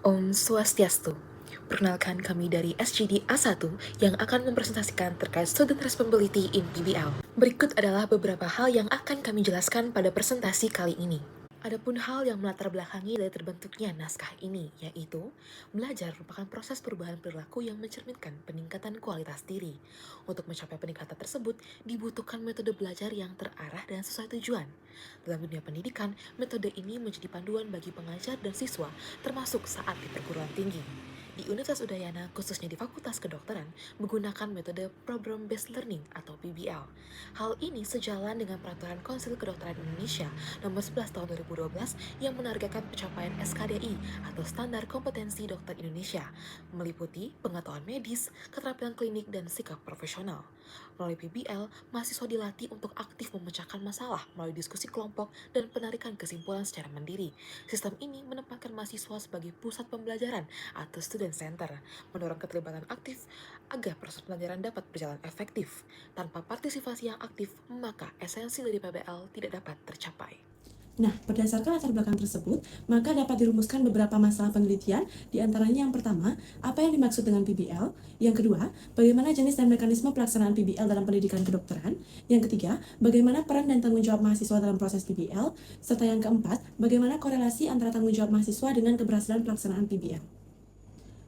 Om Swastiastu. Perkenalkan kami dari SGD A1 yang akan mempresentasikan terkait Student Responsibility in PBL. Berikut adalah beberapa hal yang akan kami jelaskan pada presentasi kali ini. Adapun hal yang melatar belakangi dari terbentuknya naskah ini, yaitu belajar merupakan proses perubahan perilaku yang mencerminkan peningkatan kualitas diri. Untuk mencapai peningkatan tersebut, dibutuhkan metode belajar yang terarah dan sesuai tujuan. Dalam dunia pendidikan, metode ini menjadi panduan bagi pengajar dan siswa, termasuk saat di perguruan tinggi. Di Universitas Udayana, khususnya di Fakultas Kedokteran, menggunakan metode Problem Based Learning atau PBL. Hal ini sejalan dengan Peraturan Konsil Kedokteran Indonesia Nomor 11 Tahun 2012 yang menargetkan pencapaian SKDI atau Standar Kompetensi Dokter Indonesia, meliputi pengetahuan medis, keterampilan klinik, dan sikap profesional. Melalui PBL, mahasiswa dilatih untuk aktif memecahkan masalah melalui diskusi kelompok dan penarikan kesimpulan secara mandiri. Sistem ini menempatkan mahasiswa sebagai pusat pembelajaran atau student center, mendorong keterlibatan aktif agar proses pembelajaran dapat berjalan efektif. Tanpa partisipasi yang aktif, maka esensi dari PBL tidak dapat tercapai. Nah, berdasarkan latar belakang tersebut, maka dapat dirumuskan beberapa masalah penelitian, di antaranya yang pertama, apa yang dimaksud dengan PBL? Yang kedua, bagaimana jenis dan mekanisme pelaksanaan PBL dalam pendidikan kedokteran? Yang ketiga, bagaimana peran dan tanggung jawab mahasiswa dalam proses PBL? Serta yang keempat, bagaimana korelasi antara tanggung jawab mahasiswa dengan keberhasilan pelaksanaan PBL?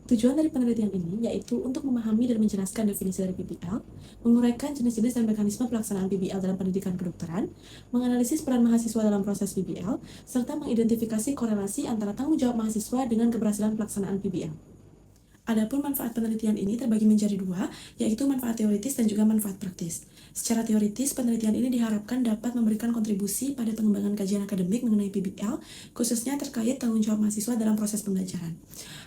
Tujuan dari penelitian ini yaitu untuk memahami dan menjelaskan definisi dari PBL, menguraikan jenis-jenis dan mekanisme pelaksanaan PBL dalam pendidikan kedokteran, menganalisis peran mahasiswa dalam proses PBL, serta mengidentifikasi korelasi antara tanggung jawab mahasiswa dengan keberhasilan pelaksanaan PBL. Adapun manfaat penelitian ini terbagi menjadi dua, yaitu manfaat teoritis dan juga manfaat praktis. Secara teoritis, penelitian ini diharapkan dapat memberikan kontribusi pada pengembangan kajian akademik mengenai PBL, khususnya terkait tanggung jawab mahasiswa dalam proses pembelajaran.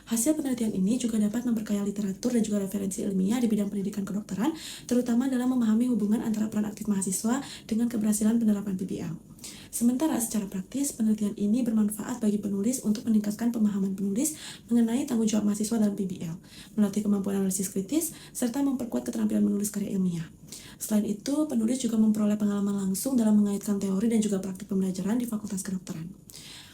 Hasil penelitian ini juga dapat memperkaya literatur dan juga referensi ilmiah di bidang pendidikan kedokteran, terutama dalam memahami hubungan antara peran aktif mahasiswa dengan keberhasilan penerapan PBL. Sementara secara praktis, penelitian ini bermanfaat bagi penulis untuk meningkatkan pemahaman penulis mengenai tanggung jawab mahasiswa dalam PBL, melatih kemampuan analisis kritis, serta memperkuat keterampilan menulis karya ilmiah. Selain itu, penulis juga memperoleh pengalaman langsung dalam mengaitkan teori dan juga praktik pembelajaran di Fakultas Kedokteran.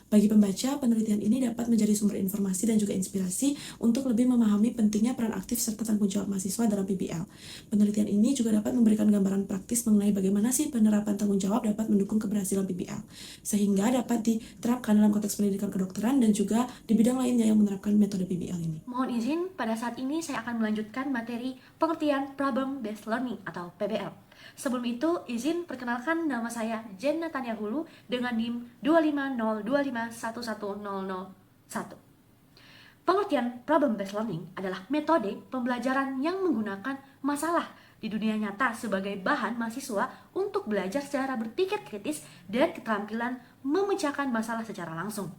Bagi pembaca, penelitian ini dapat menjadi sumber informasi dan juga inspirasi untuk lebih memahami pentingnya peran aktif serta tanggung jawab mahasiswa dalam PBL. Penelitian ini juga dapat memberikan gambaran praktis mengenai bagaimana sih penerapan tanggung jawab dapat mendukung keberhasilan PBL, sehingga dapat diterapkan dalam konteks pendidikan kedokteran dan juga di bidang lainnya yang menerapkan metode PBL ini. Mohon izin, pada saat ini saya akan melanjutkan materi pengertian Problem Based Learning atau PBL. Sebelum itu, izin perkenalkan nama saya Jen Natania Hulu dengan NIM 25025110001. Pengertian Problem Based Learning adalah metode pembelajaran yang menggunakan masalah di dunia nyata sebagai bahan mahasiswa untuk belajar secara berpikir kritis dan keterampilan memecahkan masalah secara langsung.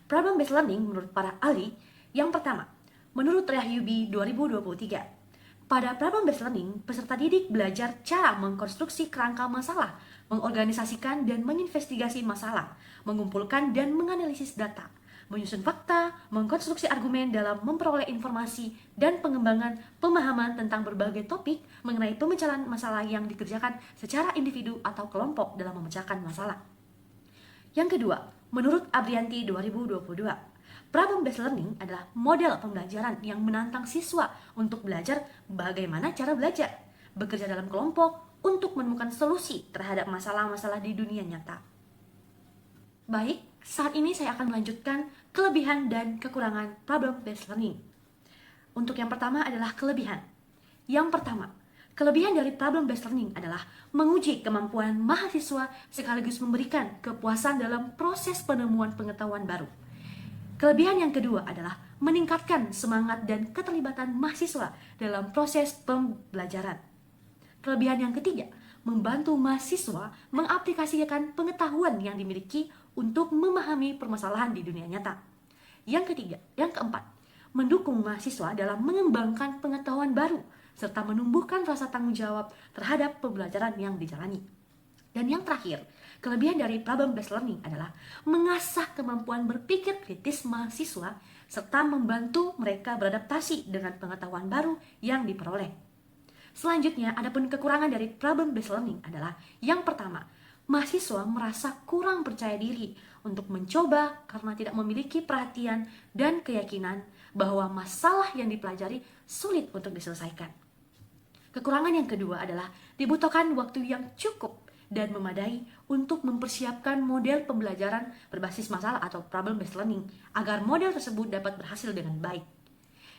Problem Based Learning menurut para ahli, yang pertama, menurut Rahyubi 2023, pada Problem Based Learning, peserta didik belajar cara mengkonstruksi kerangka masalah, mengorganisasikan dan menginvestigasi masalah, mengumpulkan dan menganalisis data, menyusun fakta, mengkonstruksi argumen dalam memperoleh informasi, dan pengembangan pemahaman tentang berbagai topik mengenai pemecahan masalah yang dikerjakan secara individu atau kelompok dalam memecahkan masalah. Yang kedua, menurut Abrianti 2022, Problem Based Learning adalah model pembelajaran yang menantang siswa untuk belajar bagaimana cara belajar, bekerja dalam kelompok untuk menemukan solusi terhadap masalah-masalah di dunia nyata. Baik, saat ini saya akan melanjutkan kelebihan dan kekurangan Problem Based Learning. Untuk yang pertama adalah kelebihan. Yang pertama, kelebihan dari Problem Based Learning adalah menguji kemampuan mahasiswa sekaligus memberikan kepuasan dalam proses penemuan pengetahuan baru. Kelebihan yang kedua adalah meningkatkan semangat dan keterlibatan mahasiswa dalam proses pembelajaran. Kelebihan yang ketiga, membantu mahasiswa mengaplikasikan pengetahuan yang dimiliki untuk memahami permasalahan di dunia nyata. Yang keempat, mendukung mahasiswa dalam mengembangkan pengetahuan baru serta menumbuhkan rasa tanggung jawab terhadap pembelajaran yang dijalani. Dan yang terakhir, kelebihan dari Problem Based Learning adalah mengasah kemampuan berpikir kritis mahasiswa serta membantu mereka beradaptasi dengan pengetahuan baru yang diperoleh. Selanjutnya, adapun kekurangan dari Problem Based Learning adalah yang pertama, mahasiswa merasa kurang percaya diri untuk mencoba karena tidak memiliki perhatian dan keyakinan bahwa masalah yang dipelajari sulit untuk diselesaikan. Kekurangan yang kedua adalah dibutuhkan waktu yang cukup dan memadai untuk mempersiapkan model pembelajaran berbasis masalah atau problem-based learning agar model tersebut dapat berhasil dengan baik.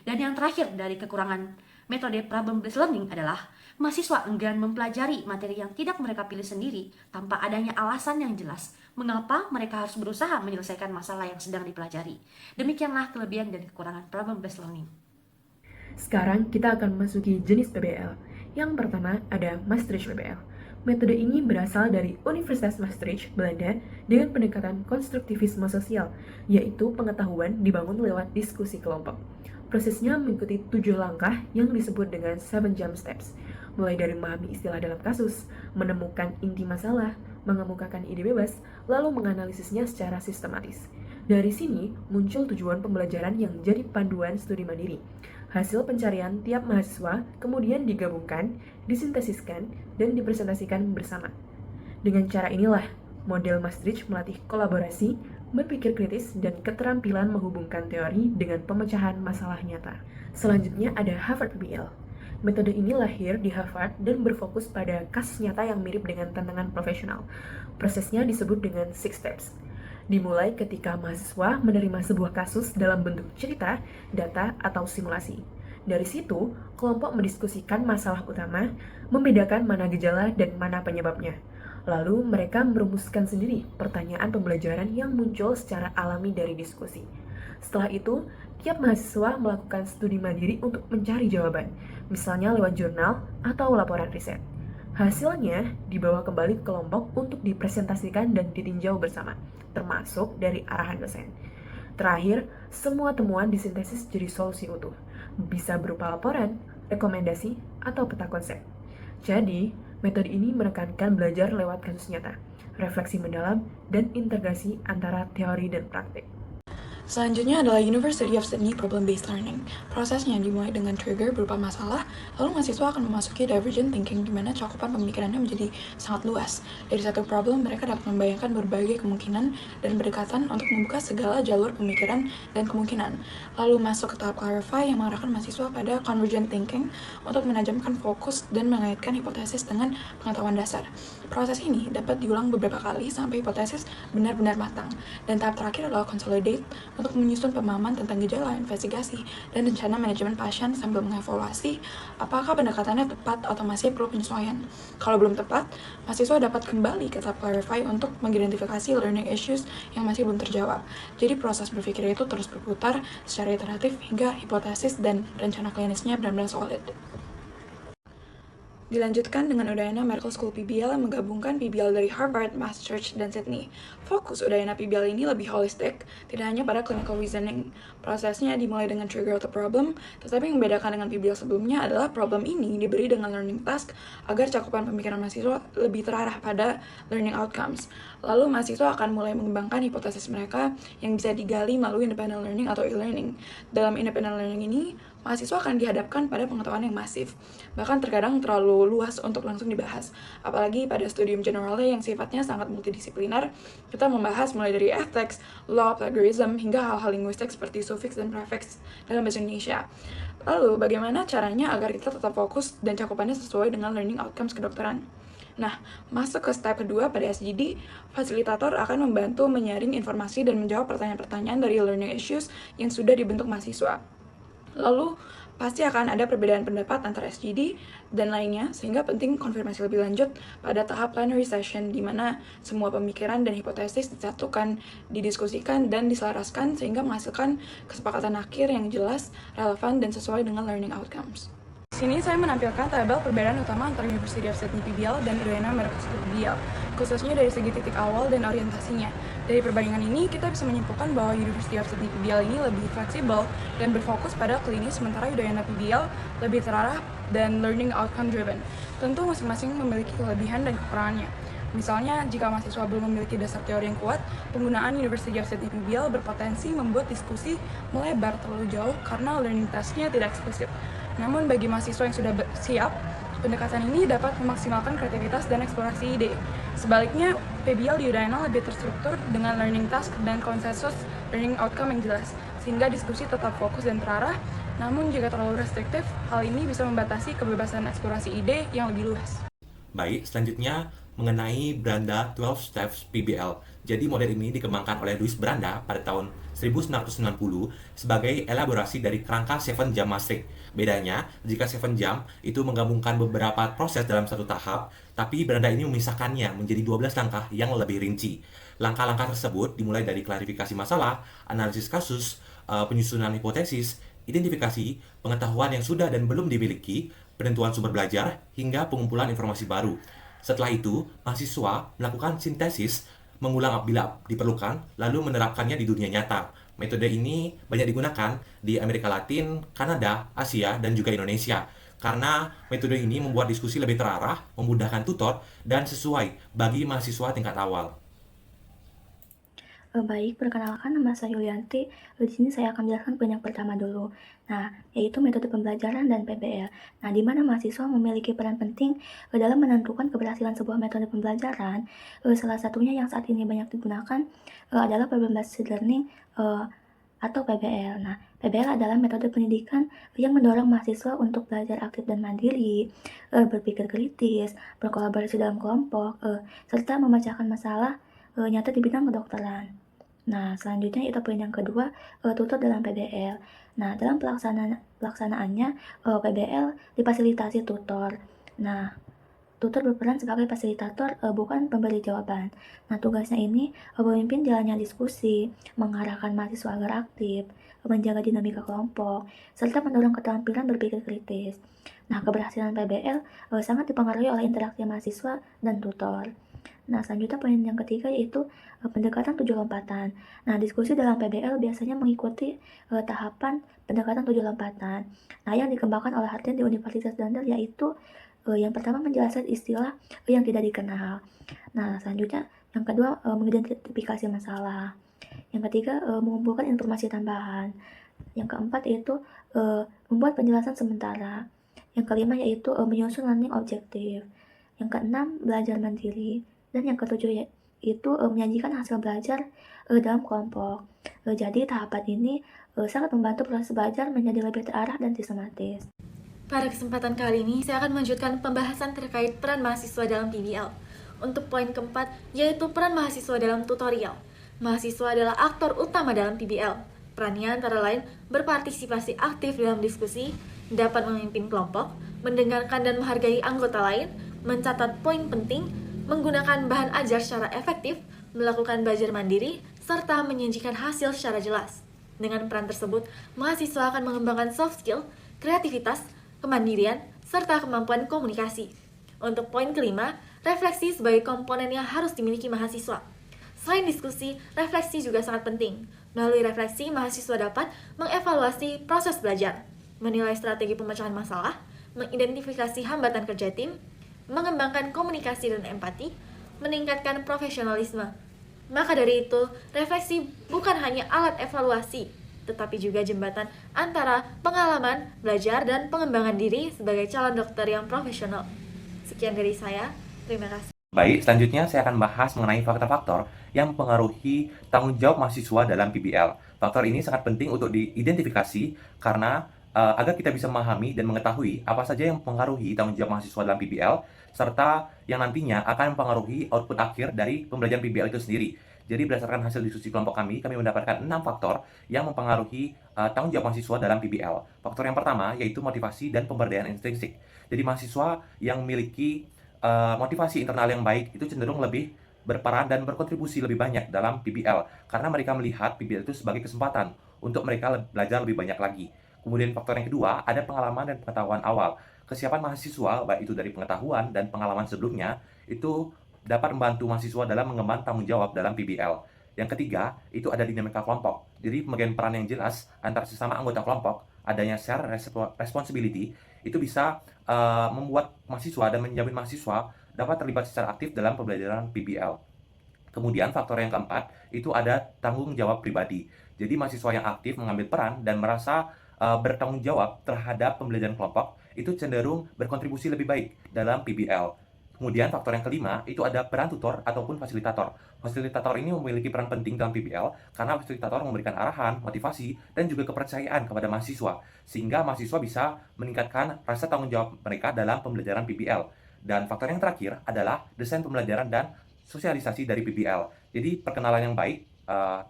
Dan yang terakhir dari kekurangan metode problem-based learning adalah mahasiswa enggan mempelajari materi yang tidak mereka pilih sendiri tanpa adanya alasan yang jelas mengapa mereka harus berusaha menyelesaikan masalah yang sedang dipelajari. Demikianlah kelebihan dan kekurangan problem-based learning. Sekarang kita akan memasuki jenis PBL. Yang pertama ada Maastricht PBL. Metode ini berasal dari Universitas Maastricht, Belanda, dengan pendekatan konstruktivisme sosial, yaitu pengetahuan dibangun lewat diskusi kelompok. Prosesnya mengikuti 7 langkah yang disebut dengan 7 jump steps, mulai dari memahami istilah dalam kasus, menemukan inti masalah, mengemukakan ide bebas, lalu menganalisisnya secara sistematis. Dari sini muncul tujuan pembelajaran yang jadi panduan studi mandiri. Hasil pencarian tiap mahasiswa kemudian digabungkan, disintesiskan, dan dipresentasikan bersama. Dengan cara inilah, model Maastricht melatih kolaborasi, berpikir kritis, dan keterampilan menghubungkan teori dengan pemecahan masalah nyata. Selanjutnya ada Harvard PBL. Metode ini lahir di Harvard dan berfokus pada kasus nyata yang mirip dengan tantangan profesional. Prosesnya disebut dengan 6 steps. Dimulai ketika mahasiswa menerima sebuah kasus dalam bentuk cerita, data, atau simulasi. Dari situ, kelompok mendiskusikan masalah utama, membedakan mana gejala dan mana penyebabnya. Lalu mereka merumuskan sendiri pertanyaan pembelajaran yang muncul secara alami dari diskusi. Setelah itu, tiap mahasiswa melakukan studi mandiri untuk mencari jawaban, misalnya lewat jurnal atau laporan riset. Hasilnya dibawa kembali ke kelompok untuk dipresentasikan dan ditinjau bersama, termasuk dari arahan dosen. Terakhir, semua temuan disintesis jadi solusi utuh, bisa berupa laporan, rekomendasi, atau peta konsep. Jadi, metode ini menekankan belajar lewat kasus nyata, refleksi mendalam, dan integrasi antara teori dan praktik. Selanjutnya adalah University of Sydney Problem-Based Learning. Prosesnya dimulai dengan trigger berupa masalah, lalu mahasiswa akan memasuki divergent thinking di mana cakupan pemikirannya menjadi sangat luas. Dari satu problem, mereka dapat membayangkan berbagai kemungkinan dan berdekatan untuk membuka segala jalur pemikiran dan kemungkinan. Lalu masuk ke tahap clarify yang mengarahkan mahasiswa pada convergent thinking untuk menajamkan fokus dan mengaitkan hipotesis dengan pengetahuan dasar. Proses ini dapat diulang beberapa kali sampai hipotesis benar-benar matang. Dan tahap terakhir adalah consolidate untuk menyusun pemahaman tentang gejala, investigasi, dan rencana manajemen pasien sambil mengevaluasi apakah pendekatannya tepat atau masih perlu penyesuaian. Kalau belum tepat, mahasiswa dapat kembali ke tahap clarify untuk mengidentifikasi learning issues yang masih belum terjawab. Jadi proses berpikir itu terus berputar secara iteratif hingga hipotesis dan rencana klinisnya benar-benar solid. Dilanjutkan dengan Udayana Medical School PBL yang menggabungkan PBL dari Harvard, Maastricht, dan Sydney. Fokus Udayana PBL ini lebih holistik, tidak hanya pada clinical reasoning. Prosesnya dimulai dengan trigger atau problem, tetapi yang membedakan dengan PBL sebelumnya adalah problem ini diberi dengan learning task agar cakupan pemikiran mahasiswa lebih terarah pada learning outcomes. Lalu mahasiswa akan mulai mengembangkan hipotesis mereka yang bisa digali melalui independent learning atau e-learning. Dalam independent learning ini, mahasiswa akan dihadapkan pada pengetahuan yang masif, bahkan terkadang terlalu luas untuk langsung dibahas. Apalagi pada studium generale yang sifatnya sangat multidisipliner, kita membahas mulai dari ethics, law, plagiarism, hingga hal-hal linguistik seperti suffix dan prefix dalam bahasa Indonesia. Lalu, bagaimana caranya agar kita tetap fokus dan cakupannya sesuai dengan learning outcomes kedokteran? Nah, masuk ke step kedua pada SGD, fasilitator akan membantu menyaring informasi dan menjawab pertanyaan-pertanyaan dari learning issues yang sudah dibentuk mahasiswa. Lalu, pasti akan ada perbedaan pendapat antara SGD dan lainnya, sehingga penting konfirmasi lebih lanjut pada tahap plenary session, di mana semua pemikiran dan hipotesis disatukan, didiskusikan, dan diselaraskan, sehingga menghasilkan kesepakatan akhir yang jelas, relevan, dan sesuai dengan learning outcomes. Di sini saya menampilkan tabel perbedaan utama antara University of Sydney PBL dan Udayana Medical School PBL, khususnya dari segi titik awal dan orientasinya. Dari perbandingan ini, kita bisa menyimpulkan bahwa University of Sydney PBL ini lebih fleksibel dan berfokus pada klinis, sementara Udayana PBL lebih terarah dan learning outcome driven. Tentu masing-masing memiliki kelebihan dan kekurangannya. Misalnya, jika mahasiswa belum memiliki dasar teori yang kuat, penggunaan University of Sydney PBL berpotensi membuat diskusi melebar terlalu jauh karena learning task-nya tidak eksplisit. Namun bagi mahasiswa yang sudah siap, pendekatan ini dapat memaksimalkan kreativitas dan eksplorasi ide. Sebaliknya, PBL di Udayana lebih terstruktur dengan learning task dan konsensus learning outcome yang jelas, sehingga diskusi tetap fokus dan terarah. Namun jika terlalu restriktif, hal ini bisa membatasi kebebasan eksplorasi ide yang lebih luas. Baik, selanjutnya mengenai Branda 12 Steps PBL. Jadi model ini dikembangkan oleh Louis Branda pada tahun 1990 sebagai elaborasi dari kerangka 7 Jam Maastricht. Bedanya, jika 7 Jam itu menggabungkan beberapa proses dalam satu tahap, tapi Branda ini memisahkannya menjadi 12 langkah yang lebih rinci. Langkah-langkah tersebut dimulai dari klarifikasi masalah, analisis kasus, penyusunan hipotesis, identifikasi, pengetahuan yang sudah dan belum dimiliki, penentuan sumber belajar, hingga pengumpulan informasi baru. Setelah itu, mahasiswa melakukan sintesis, mengulang bila diperlukan, lalu menerapkannya di dunia nyata. Metode ini banyak digunakan di Amerika Latin, Kanada, Asia, dan juga Indonesia. Karena metode ini membuat diskusi lebih terarah, memudahkan tutor, dan sesuai bagi mahasiswa tingkat awal. Baik, perkenalkan nama saya Yulianti. Di sini saya akan menjelaskan poin yang pertama dulu. Nah, yaitu metode pembelajaran dan PBL. Nah, di mana mahasiswa memiliki peran penting dalam menentukan keberhasilan sebuah metode pembelajaran. Salah satunya yang saat ini banyak digunakan adalah Problem Based Learning atau PBL. Nah, PBL adalah metode pendidikan yang mendorong mahasiswa untuk belajar aktif dan mandiri, berpikir kritis, berkolaborasi dalam kelompok, serta memecahkan masalah nyata di bidang kedokteran. Nah, selanjutnya itu poin yang kedua, tutor dalam PBL. Nah, dalam pelaksanaannya, PBL difasilitasi tutor. Nah, tutor berperan sebagai fasilitator, bukan pemberi jawaban. Nah, tugasnya ini memimpin jalannya diskusi, mengarahkan mahasiswa agar aktif, menjaga dinamika kelompok, serta mendorong keterampilan berpikir kritis. Nah, keberhasilan PBL sangat dipengaruhi oleh interaksi mahasiswa dan tutor. Nah, selanjutnya poin yang ketiga yaitu pendekatan 7 lompatan. Nah, diskusi dalam PBL biasanya mengikuti tahapan pendekatan 7 lompatan. Nah, yang dikembangkan oleh Harden di Universitas Bandar yaitu yang pertama menjelaskan istilah yang tidak dikenal. Nah, selanjutnya yang kedua mengidentifikasi masalah. Yang ketiga mengumpulkan informasi tambahan. Yang keempat yaitu membuat penjelasan sementara. Yang kelima yaitu menyusun learning objektif. Yang keenam belajar mandiri. Dan yang ketujuh itu menyajikan hasil belajar dalam kelompok. Jadi tahapan ini sangat membantu proses belajar menjadi lebih terarah dan sistematis. Pada kesempatan kali ini, saya akan melanjutkan pembahasan terkait peran mahasiswa dalam PBL. Untuk poin keempat, yaitu peran mahasiswa dalam tutorial. Mahasiswa adalah aktor utama dalam PBL. Perannya antara lain berpartisipasi aktif dalam diskusi, dapat memimpin kelompok, mendengarkan dan menghargai anggota lain, mencatat poin penting, menggunakan bahan ajar secara efektif, melakukan belajar mandiri, serta menyajikan hasil secara jelas. Dengan peran tersebut, mahasiswa akan mengembangkan soft skill, kreativitas, kemandirian, serta kemampuan komunikasi. Untuk poin kelima, refleksi sebagai komponen yang harus dimiliki mahasiswa. Selain diskusi, refleksi juga sangat penting. Melalui refleksi, mahasiswa dapat mengevaluasi proses belajar, menilai strategi pemecahan masalah, mengidentifikasi hambatan kerja tim, mengembangkan komunikasi dan empati, meningkatkan profesionalisme. Maka dari itu, refleksi bukan hanya alat evaluasi, tetapi juga jembatan antara pengalaman, belajar, dan pengembangan diri sebagai calon dokter yang profesional. Sekian dari saya, terima kasih. Baik, selanjutnya saya akan bahas mengenai faktor-faktor yang mempengaruhi tanggung jawab mahasiswa dalam PBL. Faktor ini sangat penting untuk diidentifikasi karena agar kita bisa memahami dan mengetahui apa saja yang mempengaruhi tanggung jawab mahasiswa dalam PBL, serta yang nantinya akan mempengaruhi output akhir dari pembelajaran PBL itu sendiri. Jadi berdasarkan hasil diskusi kelompok kami mendapatkan 6 faktor yang mempengaruhi tanggung jawab mahasiswa dalam PBL. Faktor yang pertama yaitu motivasi dan pemberdayaan intrinsik. Jadi mahasiswa yang memiliki motivasi internal yang baik itu cenderung lebih berperan dan berkontribusi lebih banyak dalam PBL karena mereka melihat PBL itu sebagai kesempatan untuk mereka belajar lebih banyak lagi. Kemudian faktor yang kedua, ada pengalaman dan pengetahuan awal. Kesiapan mahasiswa, baik itu dari pengetahuan dan pengalaman sebelumnya, itu dapat membantu mahasiswa dalam mengemban tanggung jawab dalam PBL. Yang ketiga, itu ada dinamika kelompok. Jadi pembagian peran yang jelas antara sesama anggota kelompok, adanya share responsibility, itu bisa membuat mahasiswa dan menjamin mahasiswa dapat terlibat secara aktif dalam pembelajaran PBL. Kemudian faktor yang keempat, itu ada tanggung jawab pribadi. Jadi mahasiswa yang aktif mengambil peran dan merasa bertanggung jawab terhadap pembelajaran kelompok itu cenderung berkontribusi lebih baik dalam PBL. Kemudian faktor yang kelima itu ada peran tutor ataupun fasilitator. Fasilitator ini memiliki peran penting dalam PBL karena fasilitator memberikan arahan, motivasi, dan juga kepercayaan kepada mahasiswa sehingga mahasiswa bisa meningkatkan rasa tanggung jawab mereka dalam pembelajaran PBL. Dan faktor yang terakhir adalah desain pembelajaran dan sosialisasi dari PBL. Jadi perkenalan yang baik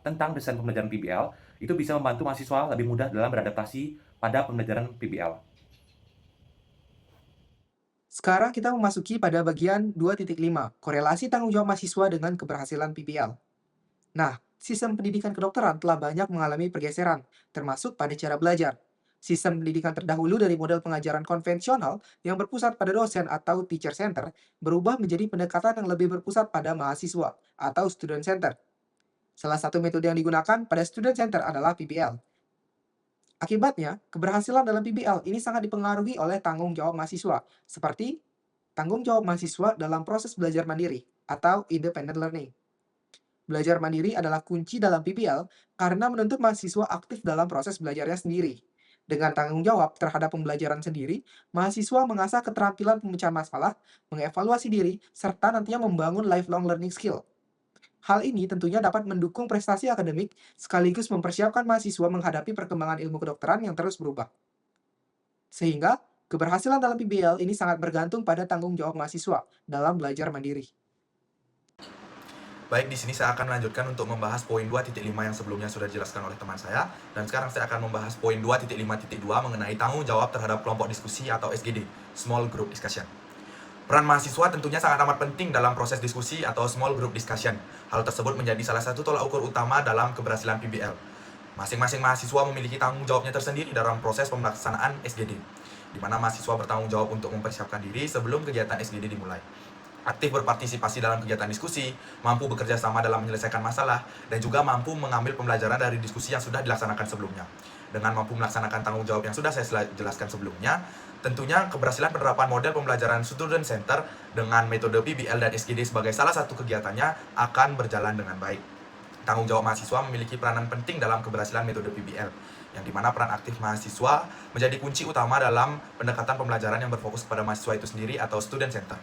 tentang desain pembelajaran PBL itu bisa membantu mahasiswa lebih mudah dalam beradaptasi pada pembelajaran PBL. Sekarang kita memasuki pada bagian 2.5, korelasi tanggung jawab mahasiswa dengan keberhasilan PBL. Nah, sistem pendidikan kedokteran telah banyak mengalami pergeseran, termasuk pada cara belajar. Sistem pendidikan terdahulu dari model pengajaran konvensional yang berpusat pada dosen atau teacher center berubah menjadi pendekatan yang lebih berpusat pada mahasiswa atau student center. Salah satu metode yang digunakan pada student center adalah PBL. Akibatnya, keberhasilan dalam PBL ini sangat dipengaruhi oleh tanggung jawab mahasiswa, seperti tanggung jawab mahasiswa dalam proses belajar mandiri atau independent learning. Belajar mandiri adalah kunci dalam PBL karena menuntut mahasiswa aktif dalam proses belajarnya sendiri. Dengan tanggung jawab terhadap pembelajaran sendiri, mahasiswa mengasah keterampilan pemecahan masalah, mengevaluasi diri, serta nantinya membangun lifelong learning skill. Hal ini tentunya dapat mendukung prestasi akademik sekaligus mempersiapkan mahasiswa menghadapi perkembangan ilmu kedokteran yang terus berubah. Sehingga, keberhasilan dalam PBL ini sangat bergantung pada tanggung jawab mahasiswa dalam belajar mandiri. Baik, di sini saya akan melanjutkan untuk membahas poin 2.5 yang sebelumnya sudah dijelaskan oleh teman saya. Dan sekarang saya akan membahas poin 2.5.2 mengenai tanggung jawab terhadap kelompok diskusi atau SGD, Small Group Discussion. Peran mahasiswa tentunya sangat amat penting dalam proses diskusi atau small group discussion. Hal tersebut menjadi salah satu tolak ukur utama dalam keberhasilan PBL. Masing-masing mahasiswa memiliki tanggung jawabnya tersendiri dalam proses pelaksanaan SGD, di mana mahasiswa bertanggung jawab untuk mempersiapkan diri sebelum kegiatan SGD dimulai. Aktif berpartisipasi dalam kegiatan diskusi, mampu bekerja sama dalam menyelesaikan masalah, dan juga mampu mengambil pembelajaran dari diskusi yang sudah dilaksanakan sebelumnya. Dengan mampu melaksanakan tanggung jawab yang sudah saya jelaskan sebelumnya, tentunya keberhasilan penerapan model pembelajaran student center dengan metode PBL dan SGD sebagai salah satu kegiatannya akan berjalan dengan baik. Tanggung jawab mahasiswa memiliki peranan penting dalam keberhasilan metode PBL, yang dimana peran aktif mahasiswa menjadi kunci utama dalam pendekatan pembelajaran yang berfokus kepada mahasiswa itu sendiri atau student center.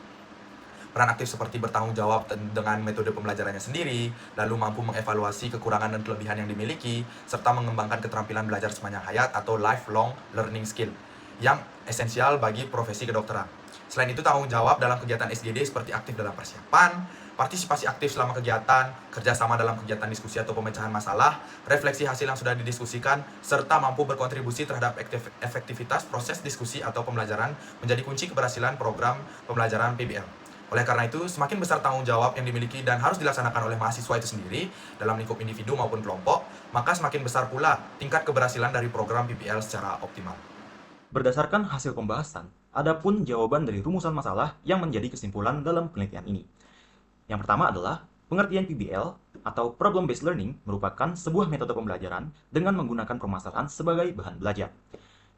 Peran aktif seperti bertanggung jawab dengan metode pembelajarannya sendiri, lalu mampu mengevaluasi kekurangan dan kelebihan yang dimiliki, serta mengembangkan keterampilan belajar sepanjang hayat atau lifelong learning skill yang esensial bagi profesi kedokteran. Selain itu, tanggung jawab dalam kegiatan SGD seperti aktif dalam persiapan, partisipasi aktif selama kegiatan, kerjasama dalam kegiatan diskusi atau pemecahan masalah, refleksi hasil yang sudah didiskusikan, serta mampu berkontribusi terhadap efektivitas proses diskusi atau pembelajaran menjadi kunci keberhasilan program pembelajaran PBL. Oleh karena itu, semakin besar tanggung jawab yang dimiliki dan harus dilaksanakan oleh mahasiswa itu sendiri dalam lingkup individu maupun kelompok, maka semakin besar pula tingkat keberhasilan dari program PBL secara optimal. Berdasarkan hasil pembahasan, adapun jawaban dari rumusan masalah yang menjadi kesimpulan dalam penelitian ini. Yang pertama adalah, pengertian PBL atau Problem Based Learning merupakan sebuah metode pembelajaran dengan menggunakan permasalahan sebagai bahan belajar.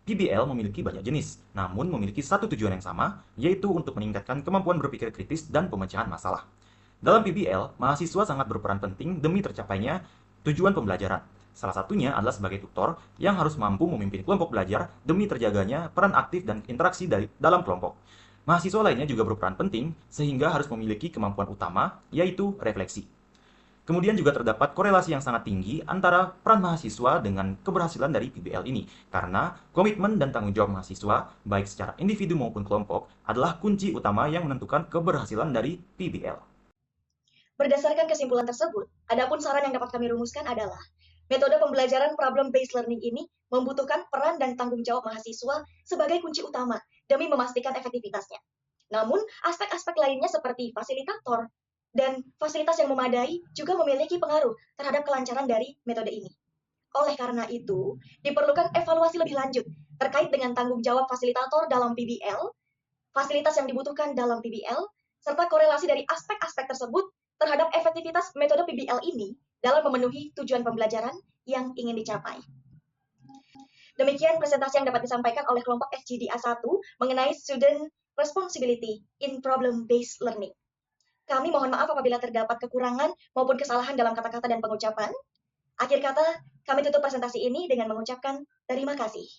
PBL memiliki banyak jenis, namun memiliki satu tujuan yang sama, yaitu untuk meningkatkan kemampuan berpikir kritis dan pemecahan masalah. Dalam PBL, mahasiswa sangat berperan penting demi tercapainya tujuan pembelajaran. Salah satunya adalah sebagai tutor yang harus mampu memimpin kelompok belajar demi terjaganya peran aktif dan interaksi dalam kelompok. Mahasiswa lainnya juga berperan penting sehingga harus memiliki kemampuan utama, yaitu refleksi. Kemudian juga terdapat korelasi yang sangat tinggi antara peran mahasiswa dengan keberhasilan dari PBL ini, karena komitmen dan tanggung jawab mahasiswa, baik secara individu maupun kelompok, adalah kunci utama yang menentukan keberhasilan dari PBL. Berdasarkan kesimpulan tersebut, adapun saran yang dapat kami rumuskan adalah, metode pembelajaran problem-based learning ini membutuhkan peran dan tanggung jawab mahasiswa sebagai kunci utama demi memastikan efektivitasnya. Namun, aspek-aspek lainnya seperti fasilitator dan fasilitas yang memadai juga memiliki pengaruh terhadap kelancaran dari metode ini. Oleh karena itu, diperlukan evaluasi lebih lanjut terkait dengan tanggung jawab fasilitator dalam PBL, fasilitas yang dibutuhkan dalam PBL, serta korelasi dari aspek-aspek tersebut terhadap efektivitas metode PBL ini dalam memenuhi tujuan pembelajaran yang ingin dicapai. Demikian presentasi yang dapat disampaikan oleh kelompok SGD A1 mengenai Student Responsibility in Problem-Based Learning. Kami mohon maaf apabila terdapat kekurangan maupun kesalahan dalam kata-kata dan pengucapan. Akhir kata, kami tutup presentasi ini dengan mengucapkan terima kasih.